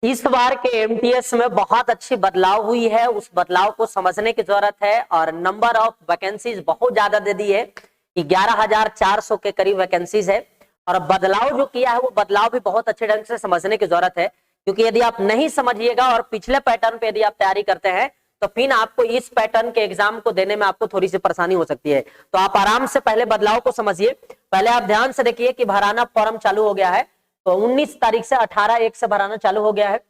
इस बार के एमटीएस में बहुत अच्छी बदलाव हुई है, उस बदलाव को समझने की जरूरत है। और नंबर ऑफ वैकेंसीज बहुत ज्यादा दे दी है कि 11,400 के करीब वैकेंसीज है। और बदलाव जो किया है वो बदलाव भी बहुत अच्छे ढंग से समझने की जरूरत है, क्योंकि यदि आप नहीं समझिएगा और पिछले पैटर्न पे यदि आप तैयारी करते हैं तो फिर आपको इस पैटर्न के एग्जाम को देने में आपको थोड़ी सी परेशानी हो सकती है। तो आप आराम से पहले बदलाव को समझिए। पहले आप ध्यान से देखिए कि भराना फॉर्म चालू हो गया है, तो 19 तारीख से 18/1 से भराना चालू हो गया है।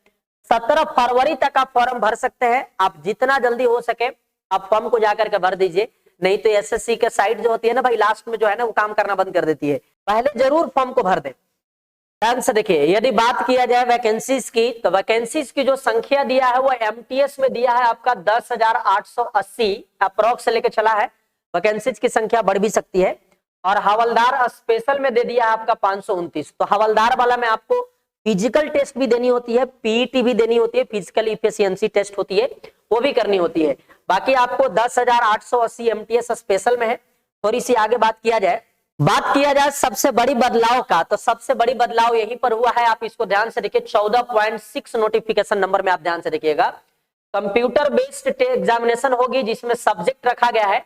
17 फरवरी तक आप फॉर्म भर सकते हैं। आप जितना जल्दी हो सके आप फॉर्म को जाकर के भर दीजिए, नहीं तो एसएससी के साइट जो होती है ना भाई, लास्ट में जो है ना वो काम करना बंद कर देती है। पहले जरूर फॉर्म को भर दें। ध्यान से देखिए, यदि बात किया जाए वैकेंसीज की, तो वैकेंसीज की जो संख्या दिया है वो एमटीएस में दिया है आपका 10,880 अप्रोक्स से लेके चला है। वैकेंसीज की संख्या बढ़ भी सकती है। और हवलदार स्पेशल में दे दिया है आपका 529। तो हवलदार वाला में आपको फिजिकल टेस्ट भी देनी होती है, पीईटी भी देनी होती है, फिजिकल इफिशियंसी टेस्ट होती है, वो भी करनी होती है। बाकी आपको 10,880 एमटीएस स्पेशल में है। थोड़ी सी आगे बात किया जाए सबसे बड़ी बदलाव का, तो सबसे बड़ी बदलाव यहीं पर हुआ है। आप इसको ध्यान से देखिए, 14.6 नोटिफिकेशन नंबर में आप ध्यान से देखिएगा। कंप्यूटर बेस्ड एग्जामिनेशन होगी, जिसमें सब्जेक्ट रखा गया है।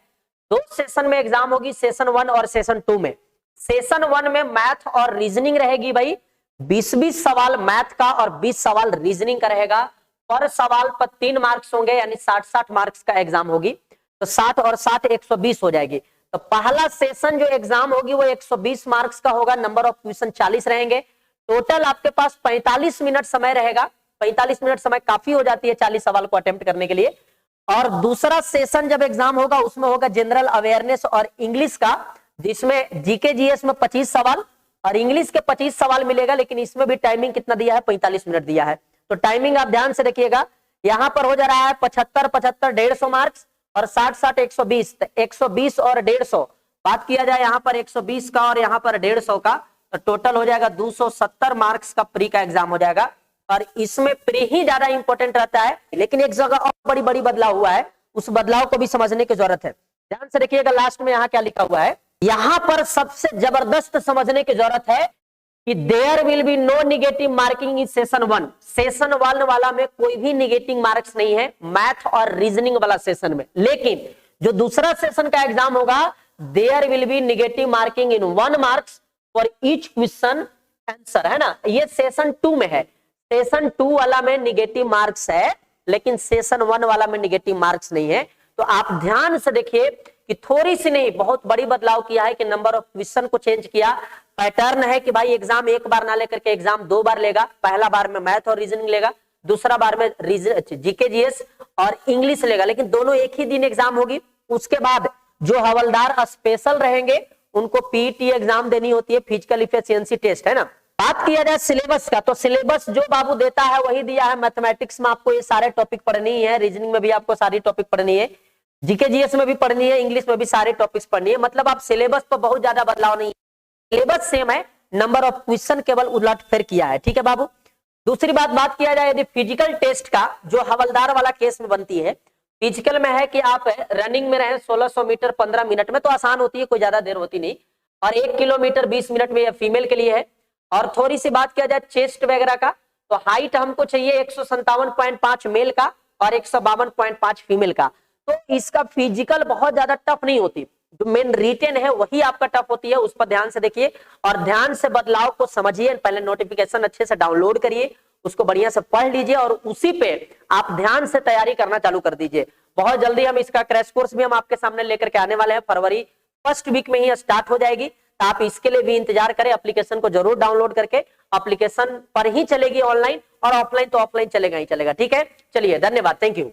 2 सेशन में एग्जाम होगी, सेशन 1 और सेशन 2 में। सेशन 1 में मैथ और रीजनिंग रहेगी भाई, 20-20 सवाल मैथ का और 20 सवाल रीजनिंग का रहेगा। पर सवाल पर 3 मार्क्स होंगे, यानी 60-60 मार्क्स का एग्जाम होगी। तो 60 और 60 120 हो जाएगी। तो पहला सेशन जो एग्जाम होगी वो 120 मार्क्स का होगा। नंबर ऑफ क्वेश्चन 40 रहेंगे। टोटल आपके पास 45 मिनट समय रहेगा। 45 मिनट समय काफी हो जाती है 40 सवाल को अटेम्प्ट करने के लिए। और दूसरा सेशन जब एग्जाम होगा उसमें होगा जनरल अवेयरनेस और इंग्लिश का, जिसमें जीके जीएस में 25 सवाल और इंग्लिश के 25 सवाल मिलेगा। लेकिन इसमें भी टाइमिंग कितना दिया है, 45 मिनट दिया है। तो टाइमिंग आप ध्यान से देखिएगा, यहां पर हो जा रहा है 75-75 150 मार्क्स और 60-60 120। 120 और 150 बात किया जाए यहाँ पर 120 का और यहाँ पर 150 का, तो टोटल हो जाएगा 270 मार्क्स का प्री का एग्जाम हो जाएगा। और इसमें प्री ही ज्यादा इंपॉर्टेंट रहता है। लेकिन एक जगह और बड़ी बड़ी बदलाव हुआ है, उस बदलाव को भी समझने की जरूरत है। ध्यान से देखिएगा, लास्ट में यहाँ क्या लिखा हुआ है। यहाँ पर सबसे जबरदस्त समझने की जरूरत है कि there will be no negative marking in session 1। Session 1 वाला में कोई भी निगेटिव मार्क्स नहीं है, मैथ और रीजनिंग वाला सेशन में। लेकिन जो दूसरा सेशन का एग्जाम होगा, there will be negative marking in 1 marks for each question answer, है ना। ये सेशन 2 में है। सेशन 2 वाला में निगेटिव मार्क्स है, लेकिन सेशन 1 वाला में निगेटिव मार्क्स नहीं है। तो आप ध्यान से देखिए कि थोड़ी सी नहीं, बहुत बड़ी बदलाव किया है कि नंबर ऑफ क्वेश्चन को चेंज किया। पैटर्न है कि भाई एग्जाम एक बार ना लेकर के एग्जाम 2 बार लेगा। पहला बार में मैथ और रीजनिंग लेगा, दूसरा बार में जीके जीएस और इंग्लिश लेगा, लेकिन दोनों एक ही दिन एग्जाम होगी। उसके बाद जो हवलदार स्पेशल रहेंगे उनको पीईटी एग्जाम देनी होती है, फिजिकल इफिशियंसी टेस्ट, है ना। बात किया जाए सिलेबस का, तो सिलेबस जो बाबू देता है वही दिया है। मैथमेटिक्स में आपको ये सारे टॉपिक पढ़नी है, रीजनिंग में भी आपको सारी टॉपिक पढ़नी है, जीके जीएस में भी पढ़नी है, इंग्लिश में भी सारे टॉपिक्स पढ़नी है। मतलब आप सिलेबस तो बहुत ज्यादा बदलाव नहीं है, सिलेबस सेम है, नंबर ऑफ क्वेश्चन केवल उलट फेर किया है। ठीक है बाबू। दूसरी बात किया जाए यदि फिजिकल टेस्ट का, जो हवलदार वाला केस में बनती है, फिजिकल में है कि आप रनिंग में रहे 1600 मीटर 15 मिनट में, तो आसान होती है, कोई ज्यादा देर होती नहीं। और 1 किलोमीटर 20 मिनट में, यह फीमेल के लिए है। और थोड़ी सी बात किया जाए चेस्ट वगैरह का, तो हाइट हमको चाहिए 157.5 मेल का और 152.5 फीमेल का। तो इसका फिजिकल बहुत ज्यादा टफ नहीं होती, जो मेन रिटेन है वही आपका टफ होती है। उस पर ध्यान से देखिए और ध्यान से बदलाव को समझिए। पहले नोटिफिकेशन अच्छे से डाउनलोड करिए, उसको बढ़िया से पढ़ लीजिए और उसी पे आप ध्यान से तैयारी करना चालू कर दीजिए। बहुत जल्दी हम इसका क्रैश कोर्स भी हम आपके सामने लेकर के आने वाले हैं। फरवरी फर्स्ट वीक में ही स्टार्ट हो जाएगी, तो आप इसके लिए भी इंतजार करें। एप्लीकेशन को जरूर डाउनलोड करके, एप्लीकेशन पर ही चलेगी ऑनलाइन, और ऑफलाइन तो ऑफलाइन चलेगा ही चलेगा। ठीक है, चलिए, धन्यवाद, थैंक यू।